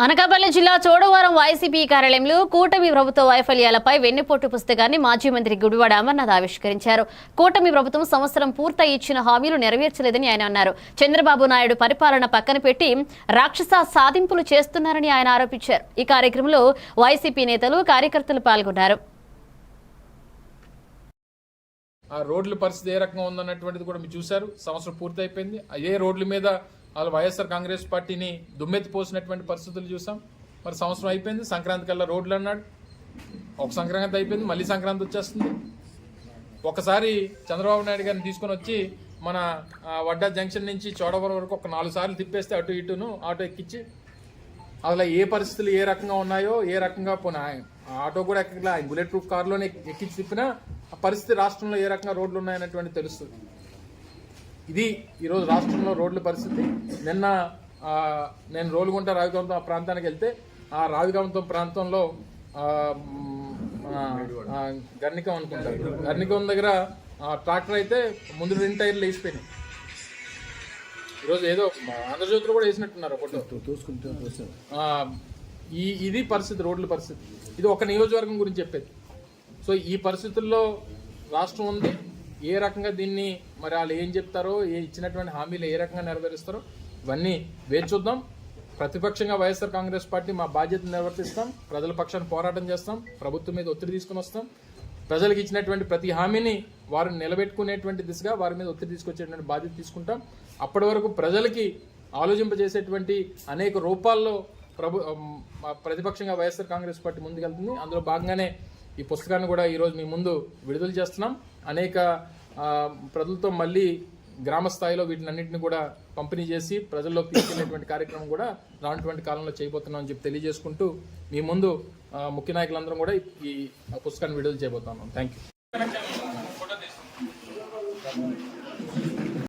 అనకాపల్లి జిల్లా చోడవరం వైసీపీ కార్యాలయంలో కూటమి ప్రభుత్వ వైఫల్యాలపై వెన్నుపోటు పుస్తకాన్ని మాజీ మంత్రి గుడివాడ అమర్నాథ్ ఆవిష్కరించారు. కూటమి ప్రభుత్వం సంవత్సరం పూర్తయి ఇచ్చిన హామీలు నెరవేర్చలేదని ఆయన అన్నారు. చంద్రబాబు నాయుడు పరిపాలన పక్కన పెట్టి రాక్షస సాధింపులు చేస్తున్నారని ఆయన ఆరోపించారు. ఈ కార్యక్రమంలో వైసీపీ నేతలు, కార్యకర్తలు పాల్గొన్నారు. ఆ రోడ్ల పరిస్థితి ఏ రకంగా ఉందన్నటువంటిది కూడా మీరు చూశారు. సంవత్సరం పూర్తి అయిపోయింది. అదే రోడ్ల మీద వాళ్ళు వైఎస్ఆర్ కాంగ్రెస్ పార్టీని దుమ్మెత్తి పోసినటువంటి పరిస్థితులు చూసాం. మరి సంవత్సరం అయిపోయింది, సంక్రాంతి కల్లా రోడ్లు అన్నాడు. ఒక సంక్రాంతి అయిపోయింది, మళ్ళీ సంక్రాంతి వచ్చేస్తుంది. ఒకసారి చంద్రబాబు నాయుడు గారిని తీసుకొని వచ్చి మన వడ్డా జంక్షన్ నుంచి చోడవరం వరకు ఒక 4 సార్లు తిప్పేస్తే అటు ఇటును ఆటో ఎక్కించి అసలు ఏ పరిస్థితులు ఏ రకంగా ఉన్నాయో, ఏ రకంగా పోనా ఆటో కూడా ఎక్కట్లా, బుల్లెట్ ప్రూఫ్ కారులోనే ఎక్కించి తిప్పినా ఆ పరిస్థితి రాష్ట్రంలో ఏ రకంగా రోడ్లు ఉన్నాయనేటువంటి తెలుస్తుంది. ఇది ఈరోజు రాష్ట్రంలో రోడ్ల పరిస్థితి. నిన్న నేను రోలుగుంట రావిగవంతం ప్రాంతానికి వెళ్తే ఆ రావిగవంతం ప్రాంతంలో గర్నికం అనుకుంటారు, గర్నికం దగ్గర ట్రాక్టర్ అయితే ముందు 2 టైర్లు వేసిపోయినాయి. ఈరోజు ఏదో ఆంధ్రజ్యోతిలో కూడా వేసినట్టున్నారు ఒకటి. ఇది పరిస్థితి, రోడ్ల పరిస్థితి. ఇది ఒక నియోజకవర్గం గురించి చెప్పేది. సో ఈ పరిస్థితుల్లో రాష్ట్రం ఉంది. ఏ రకంగా దీన్ని మరి వాళ్ళు ఏం చెప్తారో, ఇచ్చినటువంటి హామీలు ఏ రకంగా నెరవేరుస్తారో ఇవన్నీ వేచి చూద్దాం. ప్రతిపక్షంగా వైఎస్ఆర్ కాంగ్రెస్ పార్టీ మా బాధ్యతను నిర్వర్తిస్తాం. ప్రజల పక్షాన్ని పోరాటం చేస్తాం. ప్రభుత్వం మీద ఒత్తిడి తీసుకుని వస్తాం. ప్రజలకు ఇచ్చినటువంటి ప్రతి హామీని వారిని నిలబెట్టుకునేటువంటి దిశగా వారి మీద ఒత్తిడి తీసుకొచ్చేటువంటి బాధ్యత తీసుకుంటాం. అప్పటి వరకు ప్రజలకి ఆలోచింపజేసేటువంటి అనేక రూపాల్లో ప్రతిపక్షంగా వైఎస్ఆర్ కాంగ్రెస్ పార్టీ ముందుకెళ్తుంది. అందులో భాగంగానే ఈ పుస్తకాన్ని కూడా ఈరోజు మీ ముందు విడుదల చేస్తున్నాం. అనేక ప్రజలతో మళ్ళీ గ్రామ స్థాయిలో వీటినన్నింటినీ కూడా పంపిణీ చేసి ప్రజల్లోకి తీసుకెళ్లేటువంటి కార్యక్రమం కూడా రానటువంటి కాలంలో చేయబోతున్నాం అని చెప్పి తెలియజేసుకుంటూ మీ ముందు ముఖ్య నాయకులందరం కూడా ఈ పుస్తకాన్ని విడుదల చేయబోతున్నాం. Thank you.